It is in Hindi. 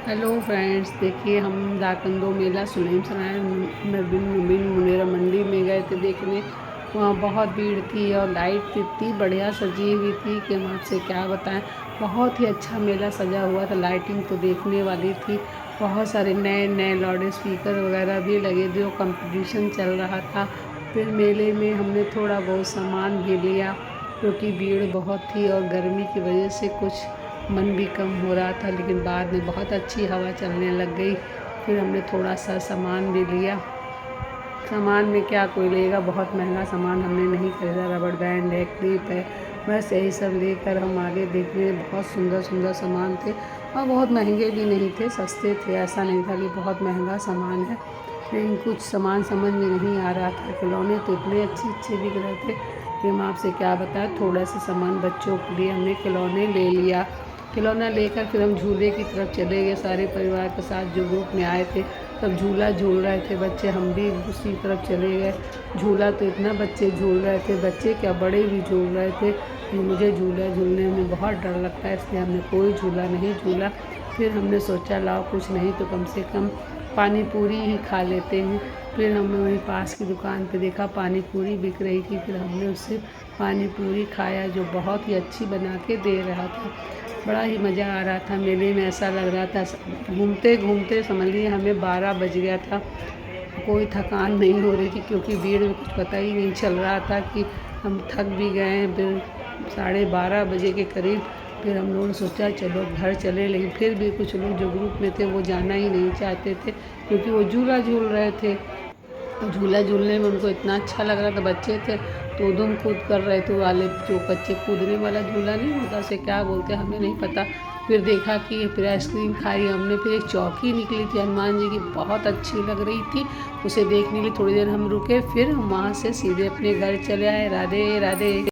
हेलो फ्रेंड्स, देखिए हम दाकंदो मेला सुलेम सराय नबीन मुबीन मुनेरा मंडी में गए थे देखने। वहाँ बहुत भीड़ थी और लाइट इतनी बढ़िया सजी हुई थी कि हम आपसे क्या बताएं। बहुत ही अच्छा मेला सजा हुआ था, लाइटिंग तो देखने वाली थी। बहुत सारे नए नए लाउड स्पीकर वगैरह भी लगे थे, कंपटीशन चल रहा था। फिर मेले में हमने थोड़ा बहुत सामान भी लिया क्योंकि भीड़ बहुत थी और गर्मी की वजह से कुछ मन भी कम हो रहा था, लेकिन बाद में बहुत अच्छी हवा चलने लग गई। फिर हमने थोड़ा सा सामान भी लिया। सामान में क्या कोई लेगा, बहुत महंगा सामान हमने नहीं खरीदा। रबड़ बैंड है, क्लिप है, बस यही सब लेकर हम आगे देखने। बहुत सुंदर सुंदर सामान थे और बहुत महंगे भी नहीं थे, सस्ते थे। ऐसा नहीं था कि बहुत महंगा सामान है, लेकिन कुछ सामान समझ में नहीं आ रहा था। खिलौने तो इतने अच्छे अच्छे दिख रहे थे कि हम आपसे क्या बताएं। थोड़ा सा सामान बच्चों के लिए हमने खिलौने ले लिया। खिलौना लेकर फिर हम झूले की तरफ चले गए, सारे परिवार के साथ जो ग्रुप में आए थे सब झूला झूल रहे थे बच्चे। हम भी उसी तरफ चले गए। झूला तो इतना बच्चे झूल रहे थे, बच्चे क्या बड़े भी झूल रहे थे। मुझे झूला झूलने में बहुत डर लगता है, इसलिए हमने कोई झूला नहीं झूला। फिर हमने सोचा लाओ कुछ नहीं तो कम से कम पानी पूरी ही खा लेते हैं। फिर हमने वहीं पास की दुकान पे देखा पानी पूरी बिक रही थी, फिर हमने उससे पानी पूरी खाया जो बहुत ही अच्छी बना के दे रहा था। बड़ा ही मज़ा आ रहा था मेले में। ऐसा लग रहा था घूमते घूमते समझ लीजिए हमें 12 बज गया था। कोई थकान नहीं हो रही थी क्योंकि भीड़ में कुछ पता ही नहीं चल रहा था कि हम थक भी गए हैं। फिर 12:30 बजे के करीब फिर हम लोगों ने सोचा चलो घर चले, लेकिन फिर भी कुछ लोग जो ग्रुप में थे वो जाना ही नहीं चाहते थे क्योंकि वो झूला झूल रहे थे। तो झूला झूलने में उनको इतना अच्छा लग रहा था, बच्चे थे तो उधम कूद कर रहे थे। वाले जो बच्चे कूदने वाला झूला नहीं होता, उसे क्या बोलते हमें नहीं पता। फिर देखा कि फिर आइसक्रीम खाई हमने। फिर एक चौकी निकली थी हनुमान जी की, बहुत अच्छी लग रही थी। उसे देखने के लिए थोड़ी देर हम रुके, फिर हम वहाँ से सीधे अपने घर चले आए। राधे राधे।